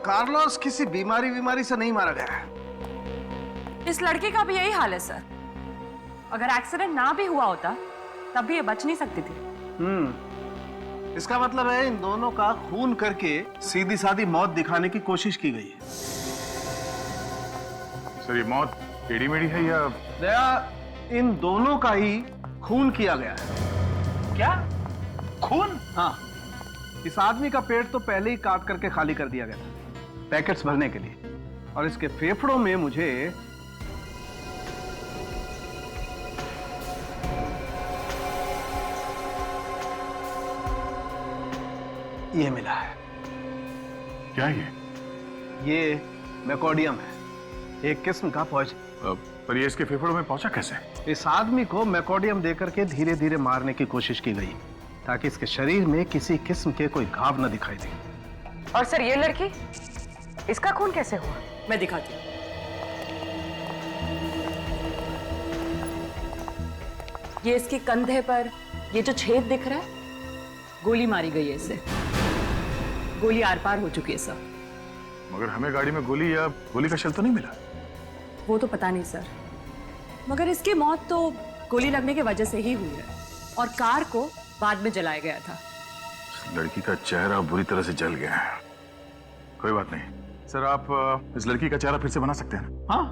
Carlos किसी बीमारी से नहीं मारा गया है। इस लड़के का भी यही हाल है सर। अगर एक्सीडेंट ना भी हुआ होता तब भी ये बच नहीं सकती थी। इसका मतलब है इन दोनों का खून करके सीधी सादी मौत दिखाने की कोशिश की गई है। सर ये मौत टेढ़ी मेढ़ी है या? दया, इन दोनों का ही खून किया गया है। क्या खून? हाँ, इस आदमी का पेट तो पहले ही काट करके खाली कर दिया गया था पैकेट्स भरने के लिए, और इसके फेफड़ों में मुझे ये मिला है। क्या है ये मैकोडियम है, एक किस्म का पॉइजन। पर ये इसके फेफड़ों में पहुंचा कैसे? इस आदमी को मैकोडियम देकर के धीरे धीरे मारने की कोशिश की गई ताकि इसके शरीर में किसी किस्म के कोई घाव न दिखाई दे। और सर ये लड़की, इसका खून कैसे हुआ? मैं दिखाती हूँ। ये इसके कंधे पर ये जो छेद दिख रहा है, गोली मारी गई है इसे। गोली आर पार हो चुकी है सर। मगर हमें गाड़ी में गोली या गोली का शल तो नहीं मिला। वो तो पता नहीं सर, मगर इसकी मौत तो गोली लगने की वजह से ही हुई है और कार को बाद में जलाया गया था। लड़की का चेहरा बुरी तरह से जल गया है। कोई बात नहीं सर, आप इस लड़की का चेहरा फिर से बना सकते हैं। हाँ,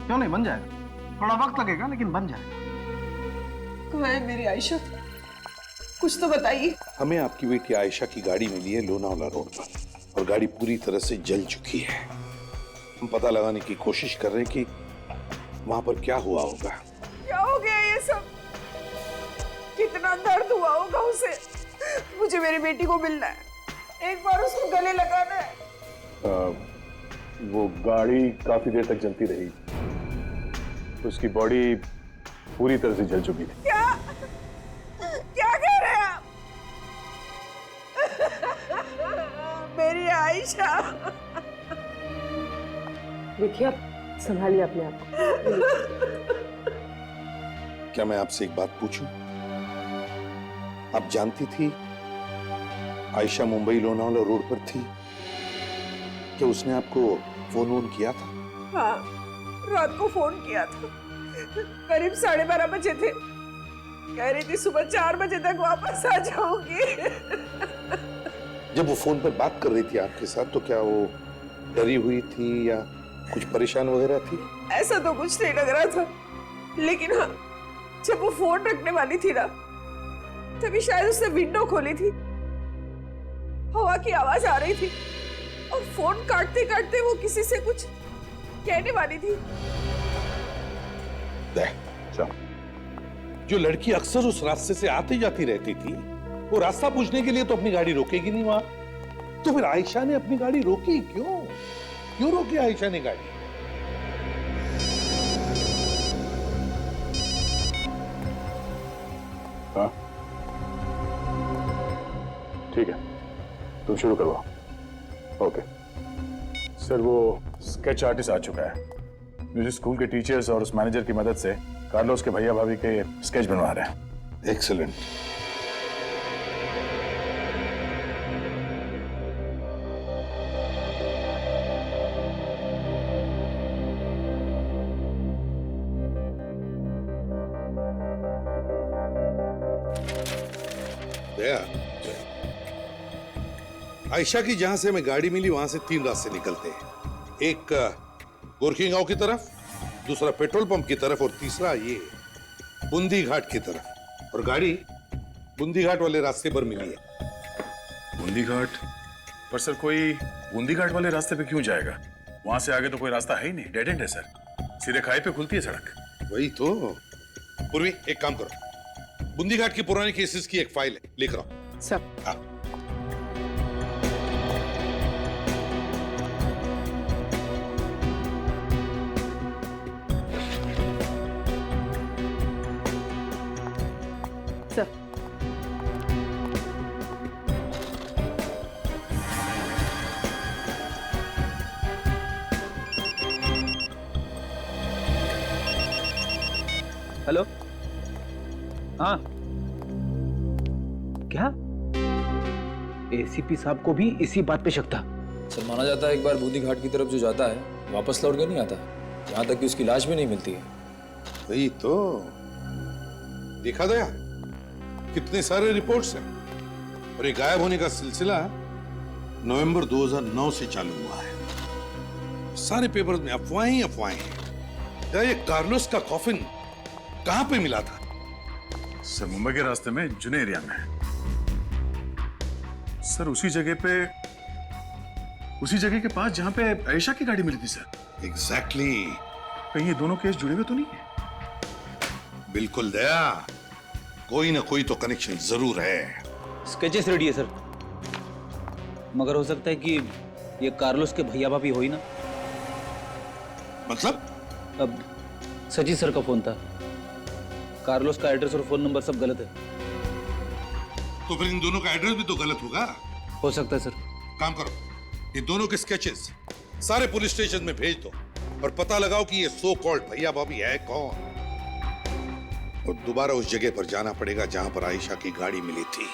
क्यों नहीं, बन जाएगा। थोड़ा वक्त लगेगा लेकिन बन जाएगा। कहाँ है मेरी आयशा? कुछ तो बताइए। हमें आपकी बेटी आयशा की गाड़ी मिली है लोनावला रोड पर, और गाड़ी पूरी तरह से जल चुकी है। हम पता लगाने की कोशिश कर रहे हैं कि वहां पर क्या हुआ होगा। क्या हो गया ये सब? कितना दर्द हुआ होगा उसे। मुझे मेरी बेटी को मिलना है, एक बार उसको गले लगाना है। वो गाड़ी काफी देर तक जलती रही, उसकी बॉडी पूरी तरह से जल चुकी थी। क्या क्या कह रहे हैं आप? मेरी आयशा। देखिए, आप संभालिए अपने आप को। क्या मैं आपसे एक बात पूछूं? आप जानती थी आयशा मुंबई लोनावला रोड पर थी? क्या उसने आपको फोन किया था? हाँ, रात को फोन किया था। करीब 12:30 बजे थे। कह रही थी सुबह 4 बजे तक वापस आ जाऊंगी। जब वो फोन पर बात कर रही थी आपके साथ, तो क्या वो डरी हुई थी या कुछ परेशान वगैरह थी? ऐसा तो कुछ नहीं लग रहा था, लेकिन हाँ, जब वो फोन रखने वाली थी ना, तभी शायद उसने विंडो खोली थी। हवा की आवाज आ रही थी और फोन काटते काटते वो किसी से कुछ कहने वाली थी। जो लड़की अक्सर उस रास्ते से आती जाती रहती थी, वो रास्ता पूछने के लिए तो अपनी गाड़ी रोकेगी नहीं वहां। तो फिर आयशा ने अपनी गाड़ी रोकी क्यों? क्यों रोकी आयशा ने गाड़ी? हाँ ठीक है, तुम शुरू करवाओ। ओके सर, वो स्केच आर्टिस्ट आ चुका है। म्यूजिक स्कूल के टीचर्स और उस मैनेजर की मदद से कार्लोस के भैया भाभी के स्केच बनवा रहे हैं। एक्सीलेंट। आयशा की जहां से हमें गाड़ी मिली वहां से 3 रास्ते निकलते हैं। एक गोरखी गांव की तरफ, दूसरा पेट्रोल पंप की तरफ, और तीसरा ये बूंदी घाट की तरफ। और गाड़ी बूंदी घाट वाले रास्ते पर मिली है। बूंदी घाट? पर सर कोई बूंदी घाट वाले रास्ते पे क्यों जाएगा? वहां से आगे तो कोई रास्ता है ही नहीं, डेड एंड है सर। सीधे खाई पे खुलती है सड़क। वही तो। पूर्वी, एक काम करो, बूंदी घाट की पुरानी केसेस की एक फाइल है, लिख रहा हूं। सर, हाँ। Sir, hello. हाँ, क्या एसीपी साहब को भी इसी बात पे शक था? सर माना जाता है एक बार बूंदी घाट की तरफ जो जाता है वापस लौट के नहीं आता, यहाँ तक कि उसकी लाश भी नहीं मिलती है। वही तो देखा गया, कितने सारे रिपोर्ट्स हैं और ये गायब होने का सिलसिला नवंबर 2009 से चालू हुआ है। सारे पेपर्स में अफवाहें ही अफवाहें हैं। क्या ये कार्लोस का कॉफिन कहां पे मिला था? सर मुंबई के रास्ते में जुने एरिया में। सर उसी जगह के पास जहां पे आयशा की गाड़ी मिली थी सर। एग्जैक्टली। कहीं ये दोनों केस जुड़े हुए तो नहीं है? बिल्कुल दया, कोई ना कोई तो कनेक्शन जरूर है। स्केचेस रेडी है सर, मगर हो सकता है कि ये कार्लोस के भैया भाभी हो ही ना। मतलब? अब सचिन सर का फोन था, कार्लोस का एड्रेस और फोन नंबर सब गलत है। तो फिर इन दोनों का एड्रेस भी तो गलत होगा। हो सकता है सर। काम करो, ये दोनों के स्केचेस सारे पुलिस स्टेशन में भेज दो और पता लगाओ कि ये सो कॉल्ड भैया भाभी है कौन। और दोबारा उस जगह पर जाना पड़ेगा जहां पर आयशा की गाड़ी मिली थी।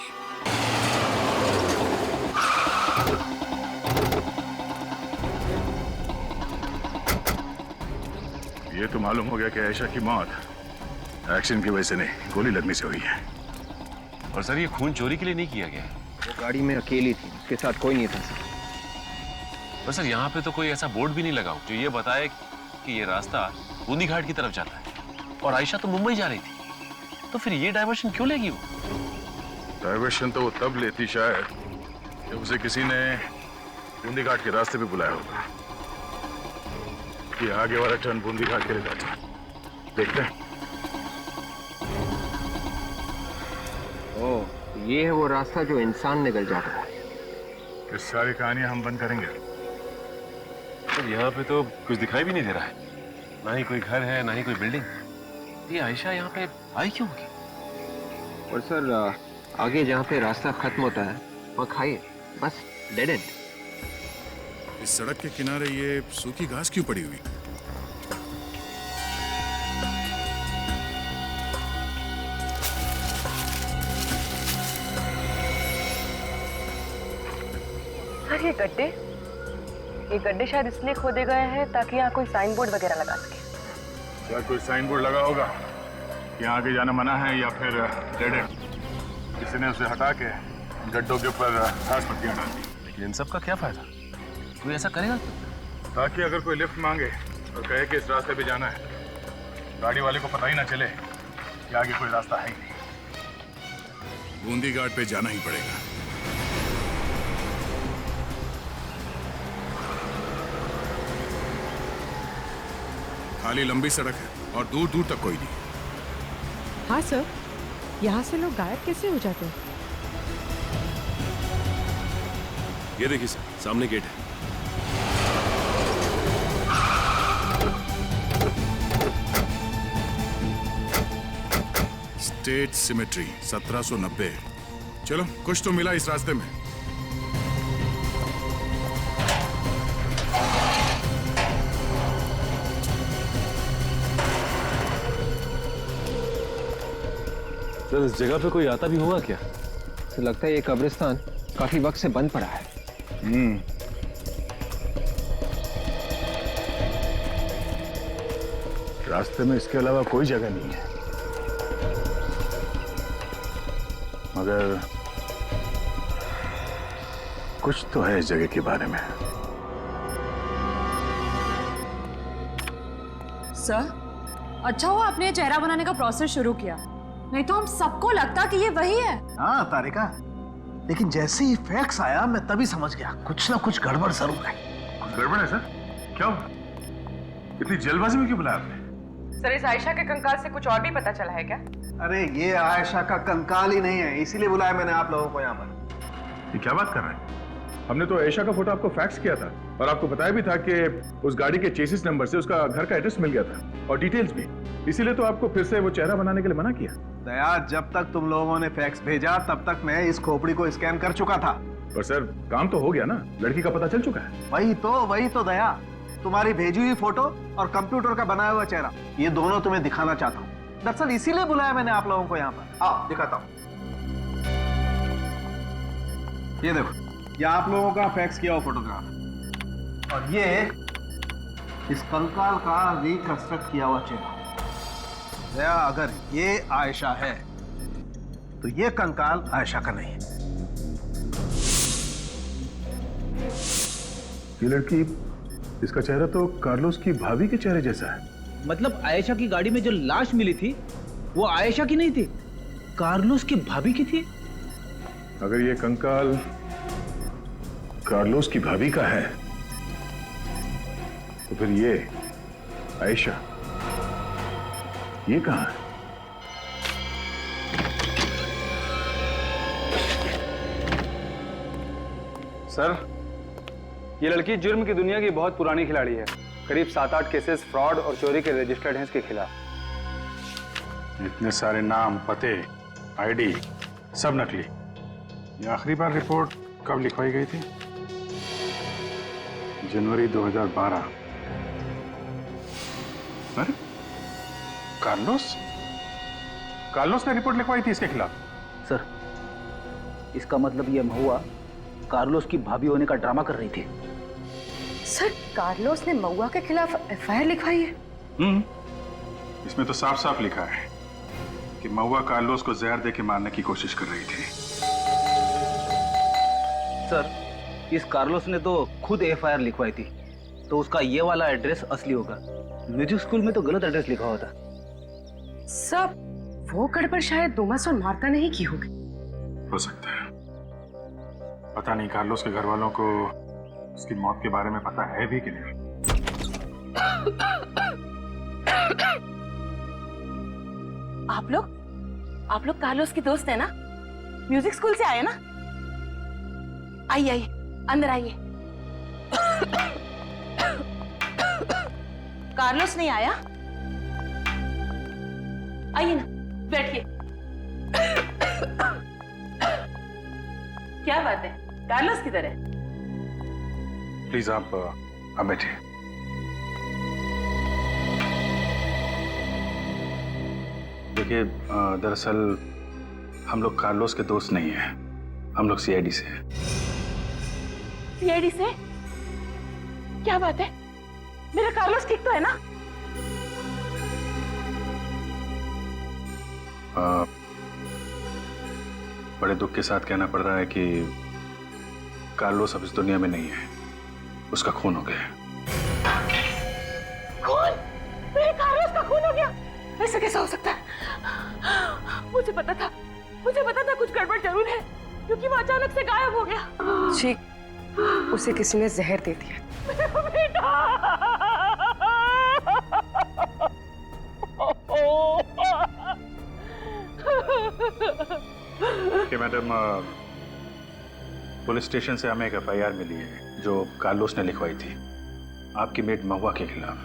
ये तो मालूम हो गया कि आयशा की मौत एक्सीडेंट की वजह से नहीं, गोली लगने से हुई है। और सर ये खून चोरी के लिए नहीं किया गया। वो गाड़ी में अकेली थी, उसके साथ कोई नहीं था सर। पर सर यहाँ पे तो कोई ऐसा बोर्ड भी नहीं लगा हो जो ये बताए कि ये रास्ता बूंदी घाट की तरफ जाता है और आयशा तो मुंबई जा रही थी, तो फिर ये डायवर्शन क्यों लेगी वो? डाइवर्शन तो वो तब लेती शायद जब उसे किसी ने बूंदी घाट के रास्ते पे बुलाया होगा कि आगे वाला टर्न बूंदी घाट के लिए जाता है। देखते हैं। ओह, ये है वो रास्ता जो इंसान निकल जाता है। इस सारी कहानियां हम बंद करेंगे। सर यहाँ पे तो कुछ दिखाई भी नहीं दे रहा है, ना ही कोई घर है ना ही कोई बिल्डिंग। ये आयशा यहाँ पे आई क्यों होगी? और सर आगे जहाँ पे रास्ता खत्म होता है वहाँ खाई बस डेड एंड। इस सड़क के किनारे ये सूखी घास क्यों पड़ी हुई? सर ये गड्ढे शायद इसलिए खोदे गए हैं ताकि यहाँ कोई साइन बोर्ड वगैरह लगा सके। क्या कोई साइन बोर्ड लगा होगा कि यहाँ आगे जाना मना है, या फिर डेड एंड? किसी ने उसे हटा के गड्ढों के ऊपर घास पत्तियां डाल दी। लेकिन इन सब का क्या फायदा? कोई ऐसा करेगा? ताकि अगर कोई लिफ्ट मांगे और कहे कि इस रास्ते पे जाना है, गाड़ी वाले को पता ही ना चले कि आगे कोई रास्ता है ही नहीं। बूंदी घाट पे जाना ही पड़ेगा। खाली लंबी सड़क है और दूर दूर तक कोई नहीं। हाँ सर, यहाँ से लोग गायब कैसे हो जाते हैं? ये देखिए सर, सामने गेट है। State symmetry 1790। चलो कुछ तो मिला इस रास्ते में। सर इस जगह पे कोई आता भी होगा क्या? तो लगता है ये कब्रिस्तान काफी वक्त से बंद पड़ा है। रास्ते में इसके अलावा कोई जगह नहीं है, मगर कुछ तो है इस जगह के बारे में। सर, अच्छा हुआ आपने चेहरा बनाने का प्रोसेस शुरू किया, नहीं तो हम सबको लगता कि ये वही है। हाँ तारिका, लेकिन जैसे ही फैक्स आया मैं तभी समझ गया कुछ ना कुछ गड़बड़ जरूर है। कुछ गड़बड़ है सर? क्या हुआ? इतनी जल्दबाजी में क्यों बुलाया आपने? सर इस आयशा के कंकाल से कुछ और भी पता चला है क्या? अरे ये आयशा का कंकाल ही नहीं है, इसीलिए बुलाया मैंने आप लोगों को यहाँ पर। ये क्या बात कर रहे हैं? हमने तो आयशा का फोटो आपको फैक्स किया था और आपको बताया भी था कि उस गाड़ी के चेसिस नंबर से उसका घर का एड्रेस मिल गया था और डिटेल्स भी। इसीलिए तो आपको फिर से वो चेहरा बनाने के लिए मना किया। दया, जब तक तुम लोगों ने फैक्स भेजा तब तक मैं इस खोपड़ी को स्कैन कर चुका था। पर सर काम तो हो गया ना, लड़की का पता चल चुका है। वही तो दया, तुम्हारी भेजी हुई फोटो और कंप्यूटर का बनाया हुआ चेहरा, ये दोनों तुम्हें दिखाना चाहता हूँ। दरअसल इसीलिए बुलाया मैंने आप लोगों को यहाँ पर। आओ दिखाता हूँ। ये देखो, ये आप लोगों का फैक्स किया हुआ फोटोग्राफ। और ये इस कंकाल का रिकंस्ट्रक्ट किया हुआ चेहरा। जया, अगर ये आयशा है तो ये कंकाल आयशा का नहीं है। ये लड़की, इसका चेहरा तो कार्लोस की भाभी के चेहरे जैसा है। मतलब आयशा की गाड़ी में जो लाश मिली थी वो आयशा की नहीं थी, कार्लोस की भाभी की थी। अगर ये कंकाल कार्लोस की भाभी का है तो फिर ये आयशा ये कहां है? सर, ये लड़की जुर्म की दुनिया की बहुत पुरानी खिलाड़ी है। करीब 7-8 केसेस फ्रॉड और चोरी के रजिस्टर्ड हैं इसके खिलाफ। इतने सारे नाम, पते, आईडी सब नकली। ये आखिरी बार रिपोर्ट कब लिखवाई गई थी? जनवरी 2012। अरे कार्लोस ने रिपोर्ट लिखवाई थी इसके खिलाफ। सर, इसका मतलब ये महुआ कार्लोस की भाभी होने का ड्रामा कर रही थी। सर, कार्लोस ने महुआ के खिलाफ एफआईआर लिखवाई है? इसमें तो साफ साफ लिखा है कि महुआ कार्लोस को जहर देके मारने की कोशिश कर रही थी। सर, इस कार्लोस ने तो खुद एफआईआर लिखवाई थी, तो उसका ये वाला एड्रेस असली होगा। म्यूजिक स्कूल में तो गलत एड्रेस लिखा होता। सब वो गड़बड़ शायद डोमास और मार्ता ने ही की होगी। हो सकता है, पता नहीं कार्लोस के घर वालों को उसकी मौत के बारे में पता है भी कि नहीं। आप लोग कार्लोस की दोस्त है ना? म्यूजिक स्कूल से आए ना? आइए अंदर आइए। कार्लोस नहीं आया? आइए ना, बैठिए। क्या बात है, कार्लोस किधर है? प्लीज आप बैठिए। देखिए, दरअसल हम लोग कार्लोस के दोस्त नहीं हैं, हम लोग सीआईडी से हैं। सीआईडी से? क्या बात है, मेरा कार्लोस ठीक तो है ना? बड़े दुख के साथ कहना पड़ रहा है कि कार्लोस अब इस दुनिया में नहीं है, उसका खून हो गया है। खून? मेरे कार्लोस का खून हो गया? ऐसा कैसा हो सकता है? मुझे पता था कुछ गड़बड़ जरूर है, क्योंकि वो अचानक से गायब हो गया। जी, उसे किसी ने जहर दे दिया। बेटा! कि मैडम, पुलिस स्टेशन से हमें एक एफआईआर मिली है जो कार्लोस ने लिखवाई थी आपकी मेट महुआ के खिलाफ।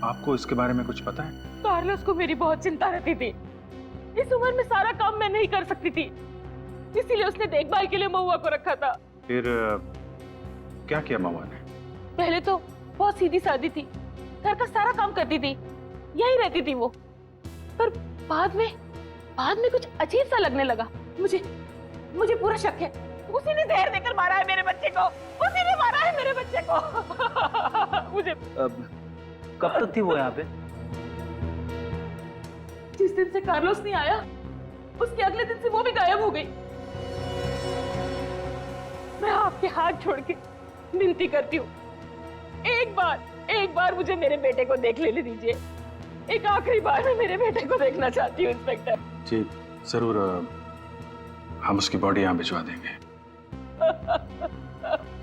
आपको इसके बारे में कुछ पता है? कार्लोस को मेरी बहुत चिंता रहती थी। इस उम्र में सारा काम मैं नहीं कर सकती थी, इसीलिए उसने देखभाल के लिए महुआ को रखा था। फिर क्या किया महुआ ने? पहले तो बहुत सीधी सादी थी, घर का सारा काम करती थी, यही रहती थी वो। पर बाद में कुछ अजीब सा लगने लगा। मुझे पूरा शक है उसी ने जहर देकर मारा है मेरे बच्चे को। उसी ने मारा है मेरे बच्चे को। मुझे कब तक थी वो यहाँ पे? जिस दिन से कार्लोस नहीं आया, उसके अगले दिन से वो भी गायब हो गई। मैं आपके हाथ छोड़ के विनती करती हूँ, एक बार मुझे मेरे बेटे को देख लेने दीजिए। एक आखिरी बार मैं मेरे बेटे को देखना चाहती हूँ इंस्पेक्टर। जी जरूर, हम उसकी बॉडी यहाँ भिजवा देंगे।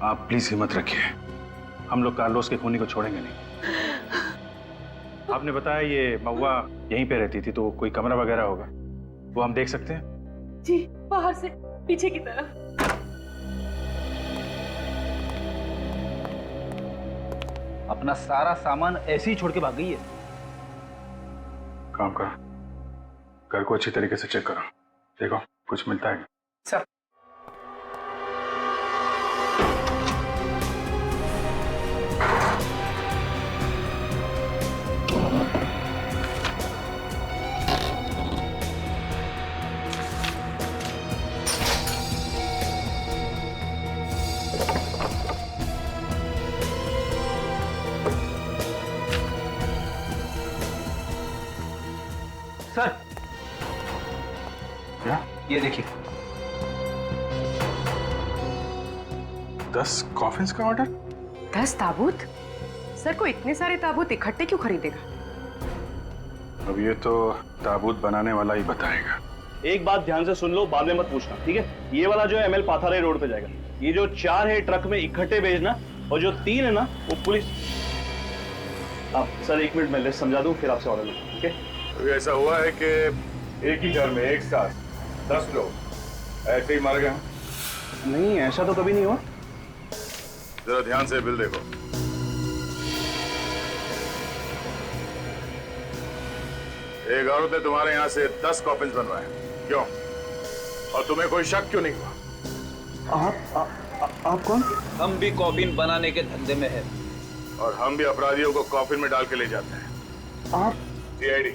आप प्लीज हिम्मत रखिए, हम लोग कार्लोस के खूनी को छोड़ेंगे नहीं। आपने बताया ये महुआ यहीं पे रहती थी, तो कोई कमरा वगैरह होगा, वो हम देख सकते हैं? जी, बाहर से पीछे की तरफ। अपना सारा सामान ऐसे ही छोड़ के भाग गई है। काम करो, घर को अच्छी तरीके से चेक करो, देखो कुछ मिलता है। सर, सर क्या? ये देखिए 10 कॉफिन्स का ऑर्डर। 10 ताबूत? सर को इतने सारे ताबूत इकट्ठे क्यों खरीदेगा? अब ये तो ताबूत बनाने वाला ही बताएगा। एक बात ध्यान से सुन लो, बाद में मत पूछना, ठीक है? ये वाला जो है ML पाथारे रोड पे जाएगा। ये जो 4 है ट्रक में इकट्ठे भेजना, और जो 3 है ना वो पुलिस। आप सर 1 मिनट में लिस्ट समझा दूं, फिर आपसे ऑर्डर लूं, ठीक है? तो ऐसा हुआ है कि एक ही घर में एक साथ 10 लोग ऐसे ही मर गए? नहीं, ऐसा तो कभी नहीं हुआ। जरा ध्यान से बिल देखो। एक औरत ने तुम्हारे यहाँ से 10 कॉफिन्स बनवाए, क्यों? और तुम्हें कोई शक क्यों नहीं हुआ? आप कौन? हम भी कॉफिन बनाने के धंधे में है और हम भी अपराधियों को कॉफिन में डाल के ले जाते हैं। आप? CID।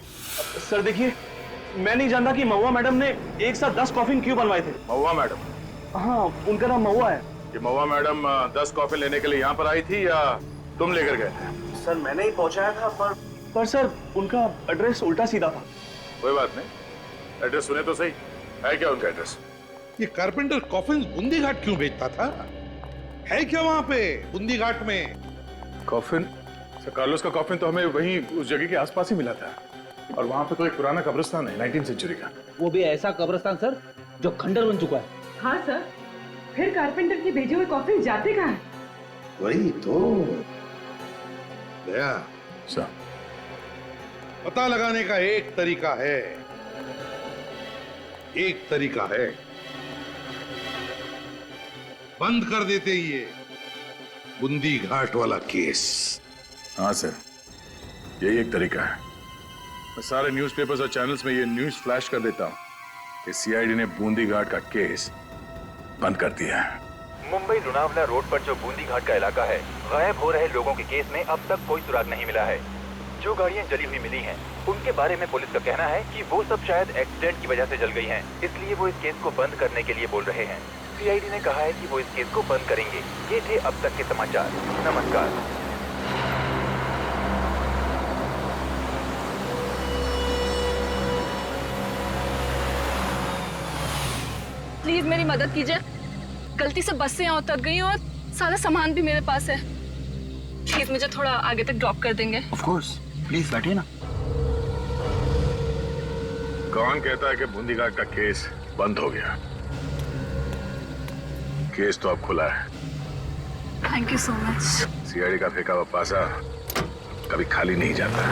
सर देखिए, मैं नहीं जानता कि महुआ मैडम ने एक साथ 10 कॉफिन क्यों बनवाए थे। महुआ मैडम? हाँ, उनका नाम महुआ है। कि महुआ मैडम 10 कॉफिन लेने के लिए यहाँ पर आई थी या तुम लेकर गए थे? सर मैंने ही पहुंचाया था, पर सर उनका एड्रेस उल्टा सीधा था। कोई बात नहीं, एड्रेस सुने तो सही। है क्या उनका एड्रेस? ये कारपेंटर कॉफिन बूंदी घाट क्यों बेचता था? है क्या वहां पे बूंदी घाट में? कॉफिन? सर कार्लोस का कॉफिन तो हमें वहीं उस जगह के आसपास ही मिला था, और वहां पे तो एक पुराना कब्रिस्तान है 19th सेंचुरी का। वो भी ऐसा कब्रिस्तान सर जो खंडर बन चुका है। हाँ सर, फिर कारपेंटर के भेजे हुए कॉफिन जाते कहाँ हैं? वही तो दया। सर पता लगाने का एक तरीका है, एक तरीका है, बंद कर देते ही ये बूंदी घाट वाला केस। हाँ सर, यही एक तरीका है। मैं सारे न्यूज़पेपर्स और चैनल्स में ये न्यूज़ फ्लैश कर देता हूँ कि CID ने बूंदी घाट का केस बंद कर दिया है। मुंबई लोनावला रोड पर जो बूंदी घाट का इलाका है, गायब हो रहे लोगों के केस में अब तक कोई सुराग नहीं मिला है। जो गाड़ियां जली हुई मिली हैं, उनके बारे में पुलिस का कहना है कि वो सब शायद एक्सीडेंट की वजह से जल गई हैं, इसलिए वो इस केस को बंद करने के लिए बोल रहे हैं। CID ने कहा है कि वो इस केस को बंद करेंगे। ये थे अब तक के समाचार। नमस्कार। प्लीज मेरी मदद कीजिए, गलती से बस से यहाँ उतर गई और सारा सामान भी मेरे पास है। प्लीज मुझे थोड़ा आगे तक ड्रॉप कर देंगे? ऑफ कोर्स, प्लीज बैठिए ना। कौन कहता है कि बूंदी घाट का केस बंद हो गया? केस तो अब खुला है। Thank you so much. CID का फेंका हुआ पासा कभी खाली नहीं जाता।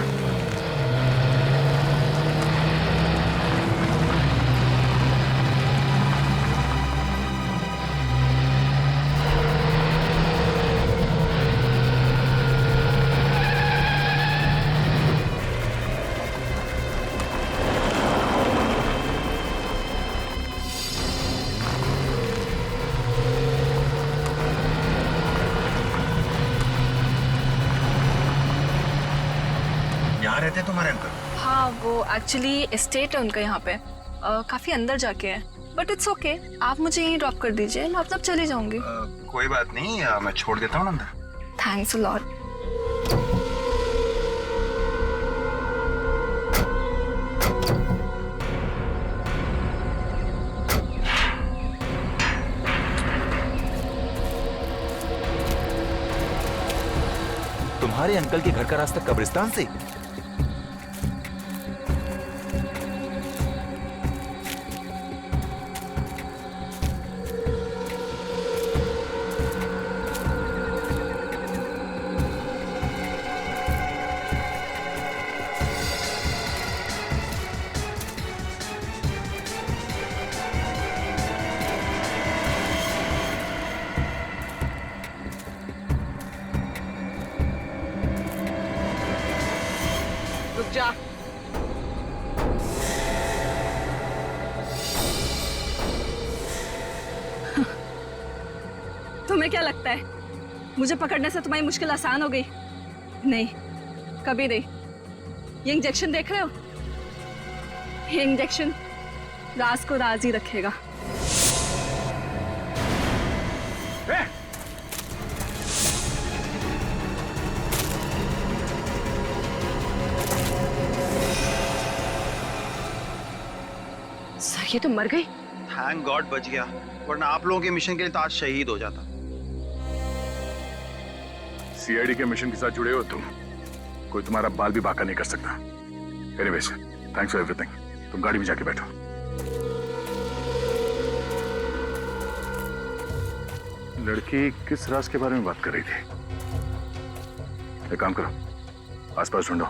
रहते हैं तुम्हारे अंकल? हाँ, वो एक्चुअली एस्टेट है उनका यहाँ पे, काफी अंदर जाके है, बट इट्स ओके। आप मुझे यहीं ड्रॉप कर दीजिए, मैं अब तक चली जाऊंगी। कोई बात नहीं, मैं छोड़ देता हूँ अंदर। Thanks a lot. तुम्हारे अंकल के घर का रास्ता कब्रिस्तान से? रुक जा। तुम्हें क्या लगता है मुझे पकड़ने से तुम्हारी मुश्किल आसान हो गई? नहीं, कभी नहीं। ये इंजेक्शन देख रहे हो? ये इंजेक्शन राज को राज ही रखेगा। ये तो मर गई। थैंक गॉड बच गया, वरना आप लोगों के मिशन के लिए तो आज शहीद हो जाता। सीआईडी के मिशन के साथ जुड़े हो तुम, कोई तुम्हारा बाल भी बांका नहीं कर सकता। Anyways, thanks for everything. तुम गाड़ी में जाके बैठो। लड़की किस राज के बारे में बात कर रही थी? एक काम करो, आसपास ढूंढो,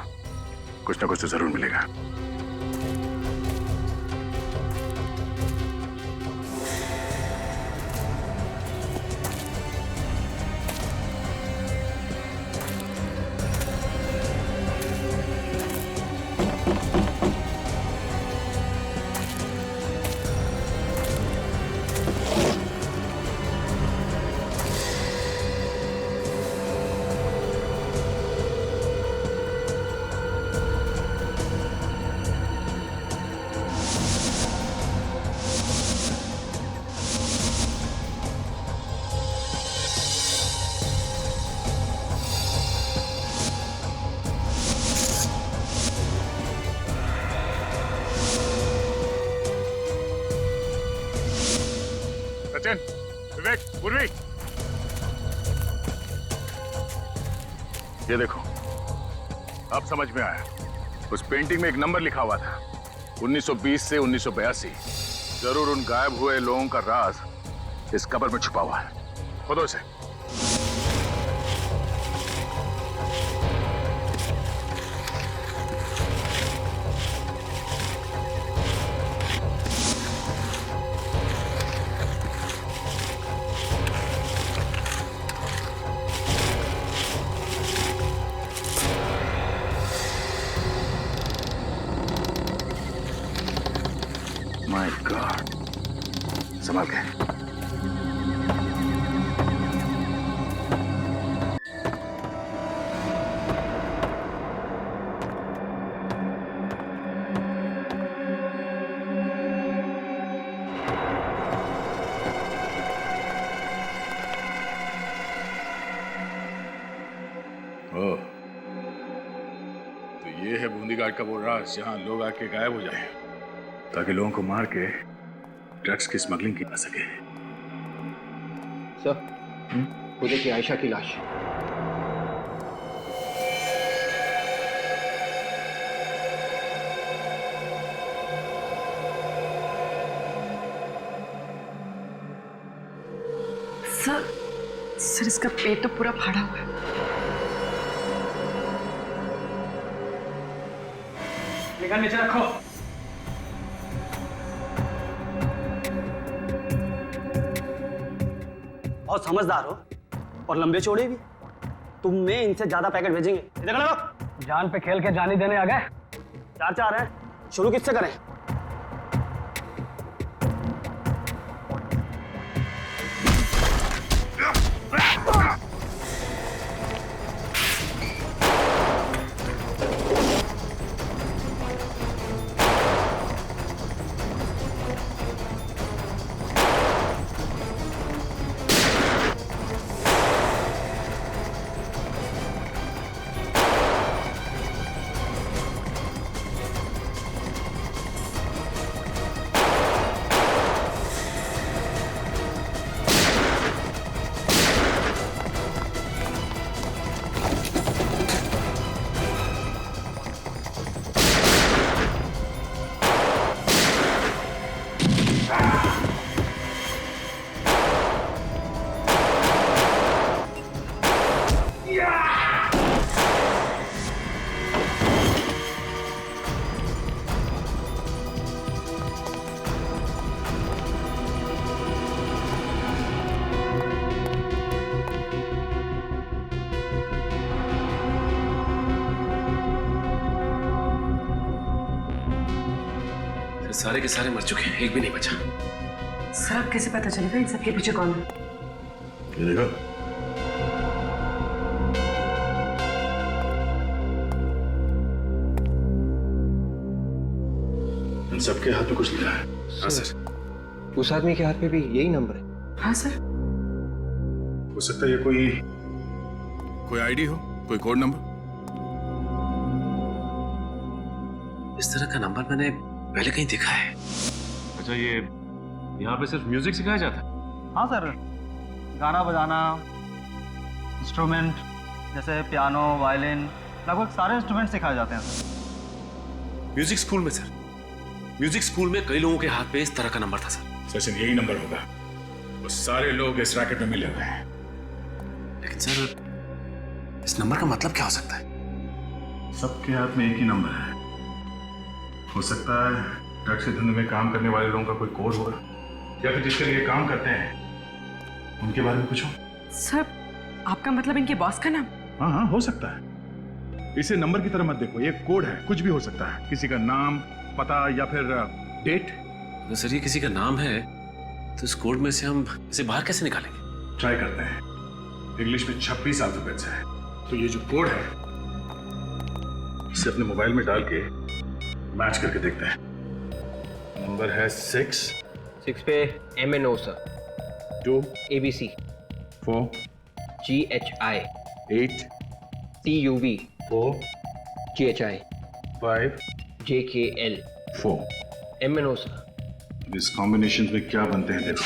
कुछ ना कुछ तो जरूर मिलेगा। सचिन, विवेक, पूर्वी, ये देखो, अब समझ में आया। उस पेंटिंग में एक नंबर लिखा हुआ था, 1920 से 1982। जरूर उन गायब हुए लोगों का राज इस कब्र में छुपा हुआ है। खोदो इसे। माय गॉड, संभाल के। ओह, तो ये है बूंदी घाट का वो राज जहां लोग आके गायब हो जाए, ताकि लोगों को मार के ड्रग्स की स्मगलिंग की जा सके। सर, वो देखिए आयशा की लाश। सर इसका पेट तो पूरा फाड़ा हुआ है। निगाह नीचे रखो। बहुत समझदार हो और लंबे चौड़े भी। तुम में इनसे ज्यादा पैकेट भेजेंगे। इधर लगा। जान पे खेल के जानी देने आ गए। चार चार हैं, शुरू किससे करें? सारे के सारे मर चुके हैं, एक भी नहीं बचा। सर अब कैसे पता चलेगा इन सबके पीछे कौन है? ये देखो, इन सबके हाथ में कुछ लिखा है। हाँ सर। उस आदमी के हाथ में भी यही नंबर है। हाँ सर। हो सकता है ये कोई आईडी हो, कोई कोड नंबर। इस तरह का नंबर मैंने पहले कहीं देखा है। अच्छा, ये यहाँ पे सिर्फ म्यूजिक सिखाया जाता है? हाँ सर, गाना बजाना, इंस्ट्रूमेंट जैसे पियानो, वायलिन, लगभग सारे इंस्ट्रूमेंट सिखाए जाते हैं सर। म्यूजिक स्कूल में सर? म्यूजिक स्कूल में कई लोगों के हाथ पे इस तरह का नंबर था सर। सचिन, यही नंबर होगा। वो सारे लोग इस रैकेट में मिले हुए हैं। लेकिन सर, इस नंबर का मतलब क्या हो सकता है? सबके हाथ में एक ही नंबर है। हो सकता है ड्रग्स के धंधे में काम करने वाले लोगों का कोई कोड होगा, या फिर जिसके लिए काम करते हैं उनके बारे में कुछ हो। सर, आपका मतलब इनके बॉस का नाम? हाँ हाँ, हो सकता है। इसे नंबर की तरह मत देखो, ये कोड है, कुछ भी हो सकता है। किसी का नाम, पता या फिर डेट। तो सर, ये किसी का नाम है तो इस कोड में से हम इसे बाहर कैसे निकालेंगे? ट्राई करते हैं। इंग्लिश में 26 अल्फाबेट्स है, तो ये जो कोड है इसे अपने मोबाइल में डाल के मैच करके देखते हैं। नंबर है 6 पे MNO sir, 2 ABC, 4 GHI, 8 TUV, 4 GHI, 5 JKL, 4। MNO sir. इस कॉम्बिनेशन में क्या बनते हैं देखो।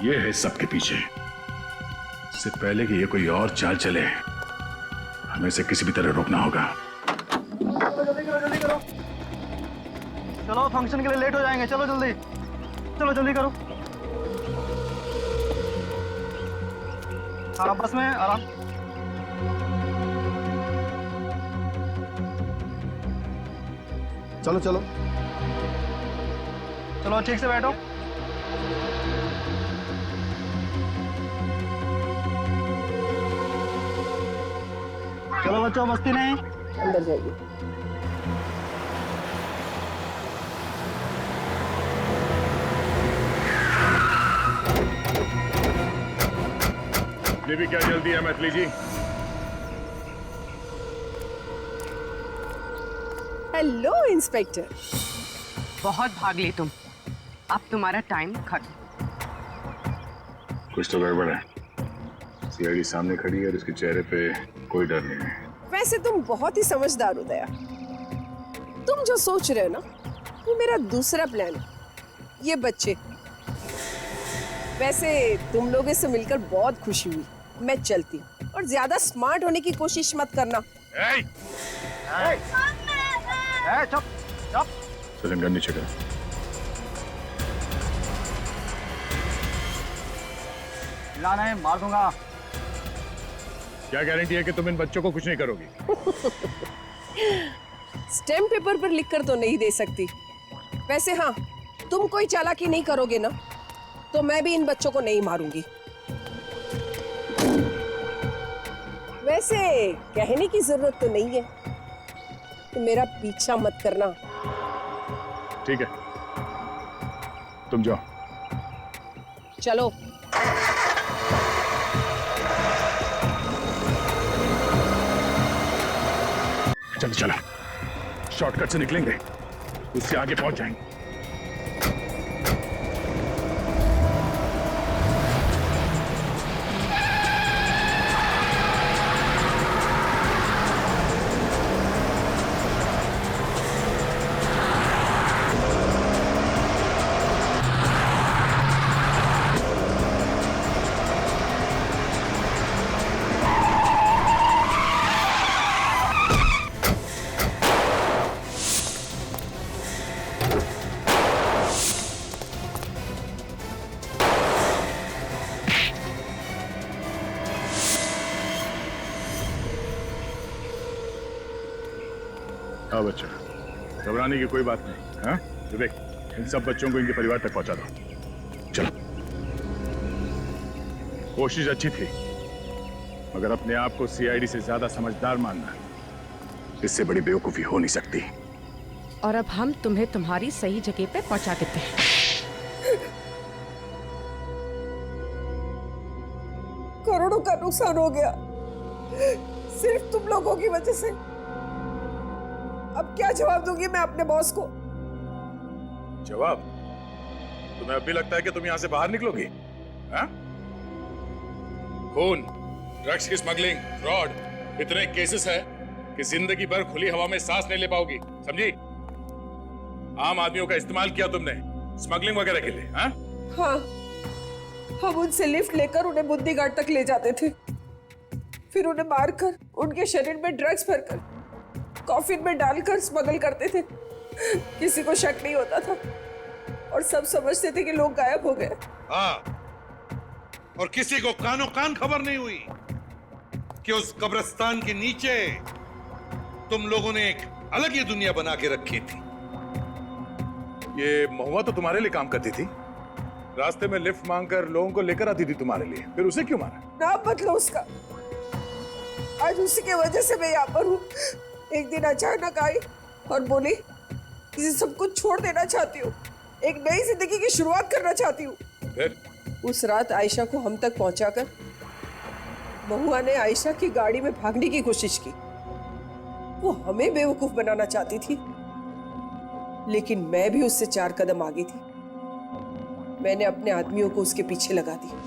ये है सबके पीछे। इससे पहले कि ये कोई और चाल चले, हमें इसे किसी भी तरह रोकना होगा। जल्दी करो। चलो, फंक्शन के लिए लेट हो जाएंगे। चलो जल्दी, चलो जल्दी करो। हाँ, बस में आराम। चलो चलो चलो, ठीक से बैठो। चलो बच्चों, मस्ती नहीं, अंदर जाइए। ये भी क्या जल्दी है मैथिली जी? Hello inspector. बहुत भाग ली तुम, अब तुम्हारा टाइम खत्म। कुछ तो गड़बड़ है। सीआईडी सामने खड़ी है और उसके चेहरे पे कोई डर नहीं है। वैसे तुम बहुत ही समझदार हो दया। तुम जो सोच रहे हो ना, वो मेरा दूसरा प्लान है। ये बच्चे। वैसे तुम लोगों से मिलकर बहुत खुशी हुई। मैं चलती हूँ, और ज्यादा स्मार्ट होने की कोशिश मत करना। चुप चुप। सचिन, नीचे कर। लाना है, मार दूंगा। क्या गारंटी है कि तुम इन बच्चों को कुछ नहीं करोगी? स्टैम्प पेपर पर लिखकर तो नहीं दे सकती। वैसे हाँ, तुम कोई चालाकी नहीं करोगे ना, तो मैं भी इन बच्चों को नहीं मारूंगी। वैसे कहने की जरूरत तो नहीं है, तो मेरा पीछा मत करना। ठीक है, तुम जाओ। चलो। चलो चलो, शॉर्टकट से निकलेंगे, उससे आगे पहुंच जाएंगे। हाँ बच्चा, घबराने की कोई बात नहीं। हाँ, तो देख, इन सब बच्चों को इनके परिवार तक पहुंचा दो। चलो। कोशिश अच्छी थी, मगर अपने आप को सीआईडी से ज्यादा समझदार मानना, इससे बड़ी बेवकूफी हो नहीं सकती। और अब हम तुम्हें तुम्हारी सही जगह पे पहुंचा देते हैं। करोड़ों का नुकसान हो गया सिर्फ तुम लोगों की वजह से। अब क्या जवाब दूंगी मैं अपने बॉस को? जवाब? तुम्हें अब भी लगता है कि तुम यहां से बाहर निकलोगी? हाँ? खून, ड्रग्स की स्मगलिंग, फ्रॉड, इतने केसेस है कि जिंदगी भर खुली हवा में सांस नहीं ले पाओगी, समझी? आम आदमियों का इस्तेमाल किया तुमने स्मगलिंग वगैरह के लिए, हाँ? हाँ, हम उनसे लिफ्ट लेकर उन्हें बुंदी घाट तक ले जाते थे, फिर उन्हें मारकर उनके शरीर में ड्रग्स भरकर कॉफिन में डालकर स्मगल करते थे। किसी को शक नहीं होता था और सब समझते थे कि लोग गायब हो गए। हाँ, और किसी को कानो कान खबर नहीं हुई कि उस कब्रिस्तान के नीचे तुम लोगों ने एक अलग ही दुनिया बना के रखी थी। ये महुआ तो तुम्हारे लिए काम करती थी, रास्ते में लिफ्ट मांगकर लोगों को लेकर आती थी तुम्हारे लिए, फिर उसे क्यों मारा? नाम बदलो उसका। आज उसी की वजह से मैं यहाँ पर हूँ। एक दिन अचानक आई और बोली इसे सब कुछ छोड़ देना चाहती हूँ, एक नई जिंदगी की शुरुआत करना चाहती हूँ। फिर उस रात आयशा को हम तक पहुंचाकर महुआ ने आयशा की गाड़ी में भागने की कोशिश की। वो हमें बेवकूफ बनाना चाहती थी, लेकिन मैं भी उससे 4 कदम आगे थी। मैंने अपने आदमियों को उसके पीछे लगा दिया।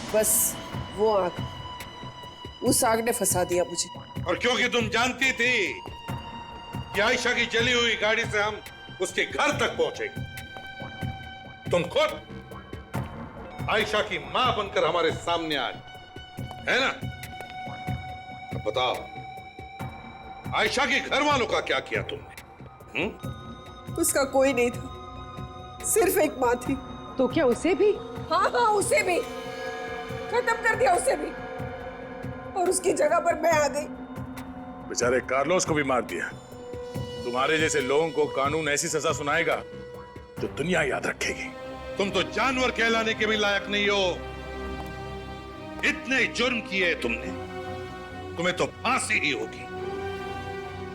बस वो आग, उस आग ने फंसा दिया मुझे। और क्योंकि तुम जानती थी कि आयशा की जली हुई गाड़ी से हम उसके घर तक पहुंचेंगे, तुम खुद आयशा की मां बनकर हमारे सामने आ गई, है ना? अब बताओ, आयशा के घर वालों का क्या किया तुमने? उसका कोई नहीं था, सिर्फ एक मां थी। तो क्या उसे भी? हाँ हाँ, उसे भी खत्म कर दिया, उसे भी। और उसकी जगह पर मैं आ गई। बेचारे कार्लोस को भी मार दिया। तुम्हारे जैसे लोगों को कानून ऐसी सजा सुनाएगा जो दुनिया याद रखेगी। तुम तो जानवर कहलाने के भी लायक नहीं हो। इतने जुर्म किए तुमने, तुम्हें तो फांसी ही होगी।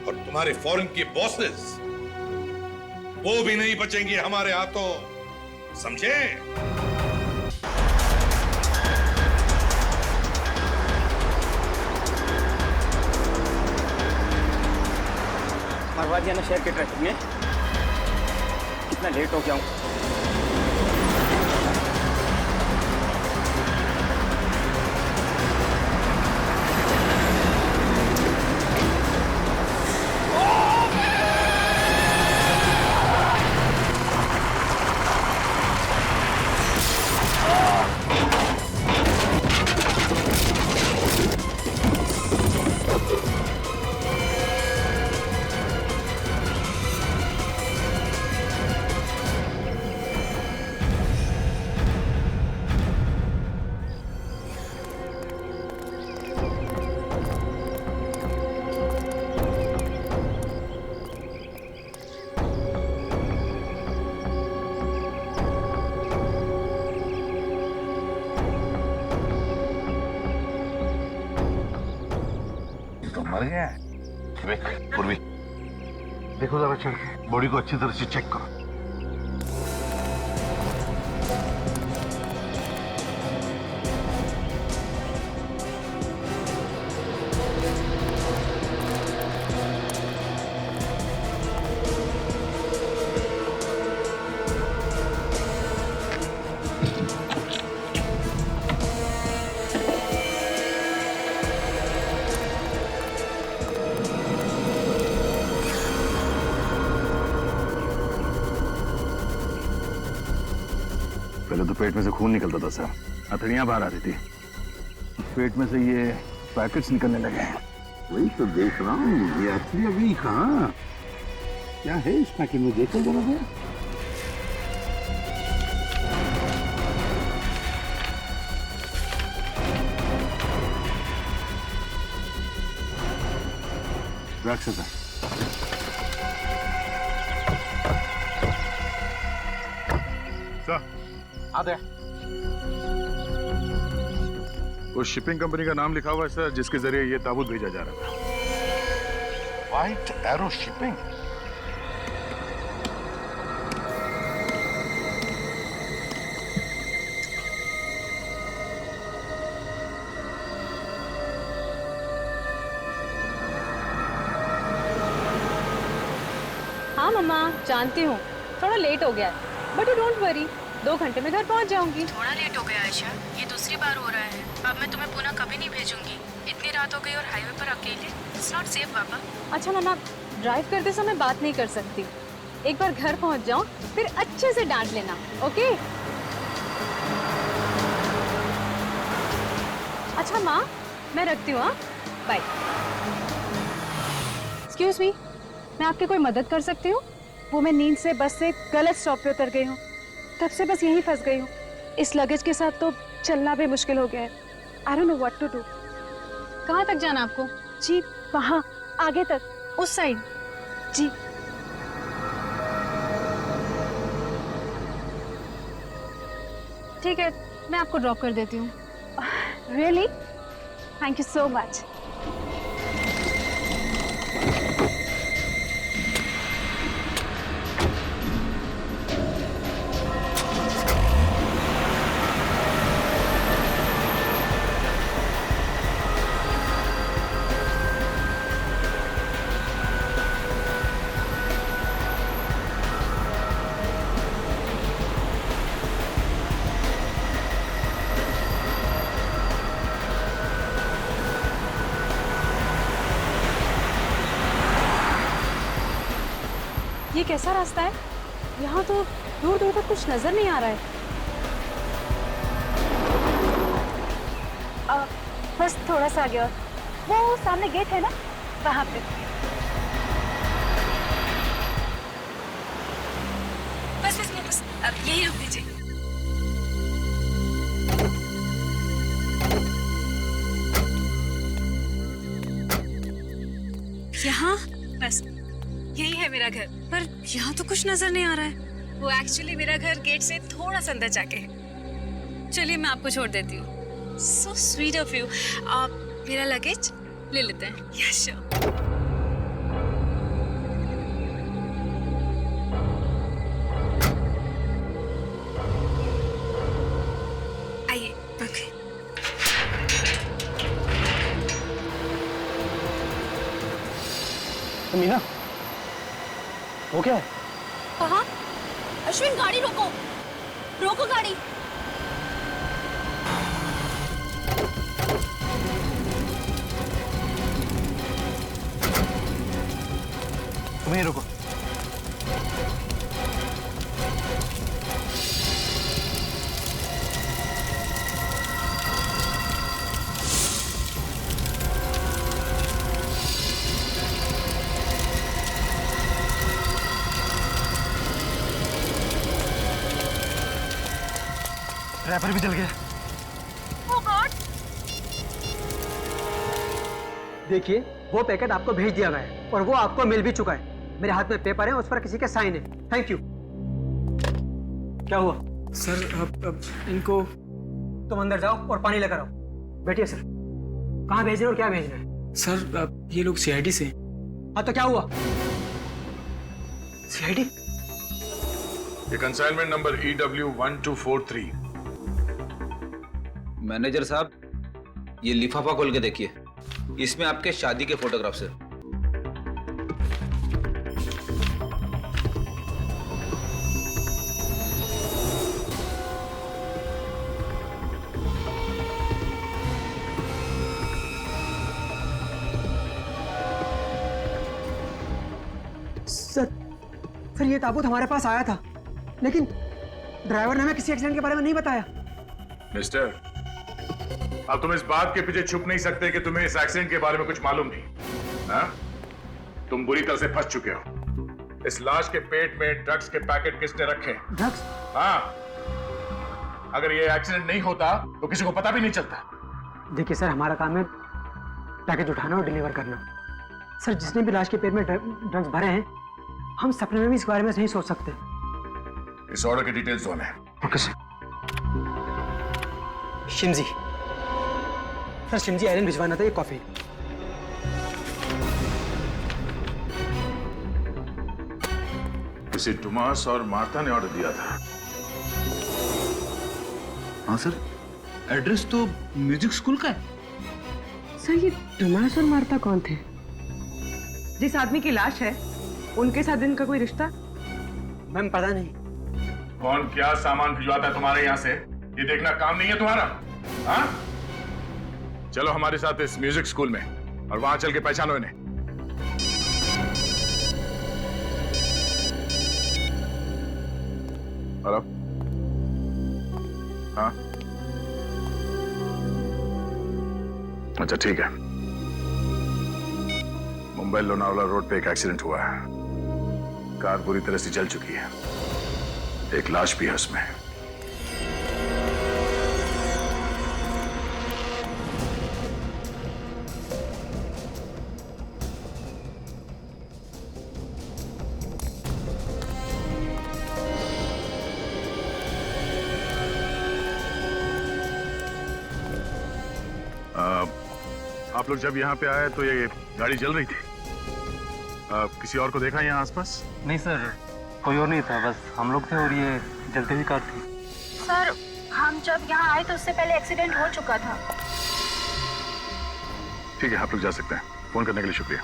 और तुम्हारे फॉरेन के बॉसेस, वो भी नहीं बचेंगे हमारे हाथों, समझे? मरवादियाना शहर के ट्रैफिक में कितना लेट हो गया हूँ। मर गया है। पूर्वी, देखो जरा चढ़ के, बॉडी को अच्छी तरह से चेक करो। पहले तो पेट में से खून निकलता था सर, हथेलियां बाहर आती थी। पेट में से ये पैकेट्स निकलने लगे हैं। वही तो देख रहा हूँ, ये असली अभी कहाँ? क्या है इस पैकेट में, देखो जरा है। बैग से था। सर आते उस शिपिंग कंपनी का नाम लिखा हुआ है सर, जिसके जरिए ये ताबूत भेजा जा रहा था। White arrow shipping. हाँ मम्मा, जानती हूँ थोड़ा लेट हो गया है, बट यू डोंट वरी, 2 घंटे में घर पहुँच जाऊंगी। थोड़ा लेट हो गया आयशा, ये दूसरी बार हो रहा है। अब मैं तुम्हें पुनः कभी नहीं भेजूंगी। इतनी रात हो गई और हाईवे पर अकेले, इट्स नॉट सेफ पापा। अच्छा मम्मा, ड्राइव करते समय बात नहीं कर सकती, एक बार घर पहुँच जाऊँ फिर अच्छे से डांट लेना, ओके? अच्छा माँ, मैं रखती हूँ, हाँ, बाय। एक्सक्यूज मी, मैं आपकी कोई मदद कर सकती हूँ? वो मैं नींद से बस से गलत स्टॉप पे उतर गई हूँ, तब से बस यहीं फंस गई हूँ। इस लगेज के साथ तो चलना भी मुश्किल हो गया है। I don't know what to do. कहाँ तक जाना आपको? जी वहाँ आगे तक, उस साइड। जी ठीक है, मैं आपको ड्रॉप कर देती हूँ। Really? Thank you so much. ये कैसा रास्ता है? यहाँ तो दूर दूर तक कुछ नजर नहीं आ रहा है। बस थोड़ा सा आगे और वो सामने गेट है ना, वहाँ पे। बस बस बस, अब यही रुक दीजिए। यहाँ बस यही है मेरा घर, पर यहाँ तो कुछ नजर नहीं आ रहा है। वो एक्चुअली मेरा घर गेट से थोड़ा सा अंदर जाके है। चलिए मैं आपको छोड़ देती हूँ। So sweet of you. आप मेरा लगेज ले लेते हैं? Yes sure. आइए। ओके। मीना, वो क्या है? कहाँ? अश्विन, गाड़ी रोको, रोको गाड़ी। तुम ही रुको। ड्राइवर भी जल गया। Oh God! देखिए, वो पैकेट आपको भेज दिया गया है और वो आपको मिल भी चुका है। मेरे हाथ में पेपर है, उस पर किसी के साइन है। Thank you. क्या हुआ? सर अब इनको। तुम अंदर जाओ और पानी लेकर आओ। बैठिए सर। कहाँ भेज रहे हो और क्या भेजना है? सर अब ये लोग सीआईडी से। हाँ तो क्या हुआ? सीआईडी? ये कंसाइनमेंट नंबर EW1243। मैनेजर साहब, ये लिफाफा खोल के देखिए, इसमें आपके शादी के फोटोग्राफ्स हैं। सर ये ताबूत हमारे पास आया था, लेकिन ड्राइवर ने हमें किसी एक्सीडेंट के बारे में नहीं बताया। मिस्टर, अब तुम इस बात के पीछे छुप नहीं सकते कि तुम्हें इस एक्सीडेंट के बारे में कुछ मालूम नहीं। हाँ? तुम बुरी तरह से फंस चुके हो। इस लाश के पेट में ड्रग्स के पैकेट किसने रखे? ड्रग्स? हाँ। अगर ये एक्सीडेंट नहीं होता तो किसी को पता भी नहीं चलता। देखिए सर, हमारा काम है पैकेज उठाना और डिलीवर करना। सर जिसने भी लाश के पेट में ड्रग्स भरे हैं, हम सपने में भी इस बारे में नहीं सोच सकते। इस ऑर्डर की डिटेल्स दो हमें। Okay sir. शिमजी सर, शिमजी आइलैंड भिजवाना था ये कॉफी। किसी टुमास और मार्था ने ऑर्डर दिया था। हाँ सर, एड्रेस तो म्यूजिक स्कूल का है। सर ये टोमास और मार्था कौन थे? जिस आदमी की लाश है उनके साथ इनका कोई रिश्ता? मैम पता नहीं। कौन क्या सामान भिजवाता है तुम्हारे यहाँ से, ये देखना काम नहीं है तुम्हारा? हाँ? चलो हमारे साथ इस म्यूजिक स्कूल में और वहां चल के पहचानो इन्हें। हेलो? हाँ? अच्छा ठीक है। मुंबई लोनावला रोड पे एक एक्सीडेंट हुआ है। कार पूरी तरह से जल चुकी है। एक लाश भी है उसमें। आप लोग जब यहाँ पे आए तो ये गाड़ी जल रही थी। किसी और को देखा यहाँ आसपास? नहीं सर, कोई और नहीं था, बस हम लोग थे और ये जलती हुई कार थी। सर हम जब यहाँ आए तो उससे पहले एक्सीडेंट हो चुका था। ठीक है, आप लोग जा सकते हैं। फोन करने के लिए शुक्रिया।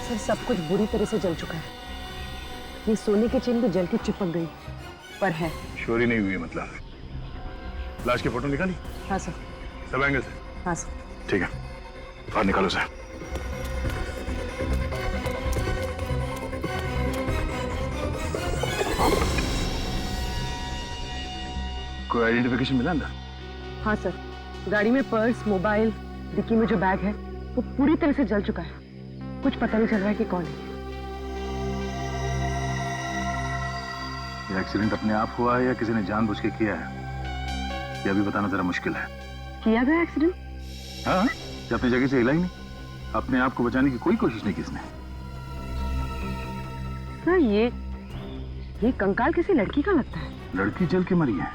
सर सब कुछ बुरी तरह से जल चुका है। ये सोने की चेन भी जल के चिपक गई, पर है। चोरी नहीं हुई मतलब? लाश की फोटो निकाली? हाँ सर। सब एंगल से? हाँ सर। ठीक है, बाहर निकालो सर। कोई आइडेंटिफिकेशन मिला अंदर? हाँ सर, गाड़ी में पर्स, मोबाइल, डिक्की में जो बैग है वो पूरी तरह से जल चुका है। कुछ पता नहीं चल रहा है कि कौन है। ये एक्सीडेंट अपने आप हुआ है या किसी ने जानबूझ के किया है, ये अभी बताना जरा मुश्किल है। किया गया एक्सीडेंट? हाँ, ये अपनी जगह से हिला ही नहीं। अपने आप को बचाने की कोई कोशिश नहीं की इसने। सर ये कंकाल किसी लड़की का लगता है। लड़की जल के मरी है।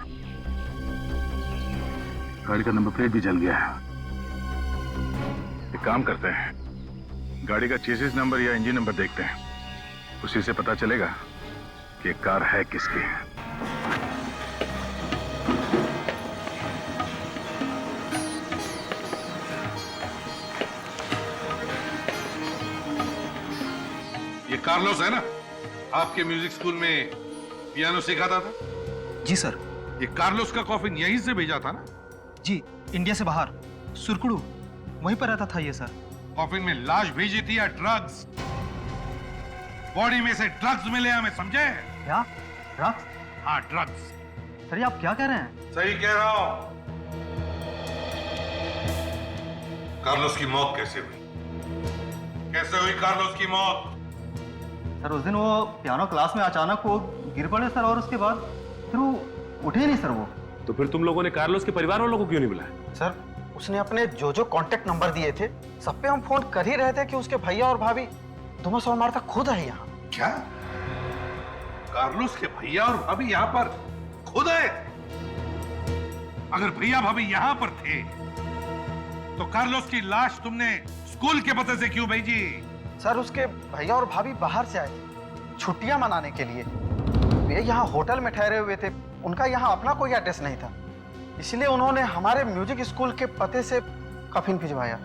गाड़ी का नंबर प्लेट भी जल गया है। एक काम करते हैं, गाड़ी का चेसिस नंबर या इंजन नंबर देखते हैं, उसी से पता चलेगा कि कार है किसकी। ये कार्लोस है ना, आपके म्यूजिक स्कूल में पियानो सिखाता था? जी सर। ये कार्लोस का कॉफिन यहीं से भेजा था ना? जी, इंडिया से बाहर सुरकुड़ू वहीं पर रहता था ये सर। कॉफिन में लाश भेजी थी या ड्रग्स? बॉडी में से ड्रग्स मिले हमें, समझे? क्या ड्रग्स? हाँ ड्रग्स। सर ये आप क्या कह रहे हैं? सही कह रहा हूं। कार्लोस की मौत कैसे हुई? कैसे हुई कार्लोस की मौत? सर उस दिन वो पियानो क्लास में अचानक वो गिर पड़े सर, और उसके बाद फिर वो उठे ही नहीं सर वो। तो फिर तुम लोगों ने कार्लोस के परिवार वालों को क्यों नहीं बुलाया? सर उसने अपने जो कांटेक्ट नंबर दिए थे सब पे हम फोन कर ही रहे थे कि उसके भैया और भाभी टोमास और मार्था खुद है यहाँ। क्या? कार्लोस के भैया और भाभी यहाँ पर खुद है? अगर भैया भाभी यहाँ पर थे तो कार्लोस की लाश तुमने स्कूल के पते से क्यों भेजी? सर उसके भैया और भाभी बाहर से आए थे छुट्टियां मनाने के लिए। वे यहाँ होटल में ठहरे हुए थे, उनका यहाँ अपना कोई एड्रेस नहीं था, इसलिए उन्होंने हमारे म्यूजिक स्कूल के पते से कफिन भिजवाया।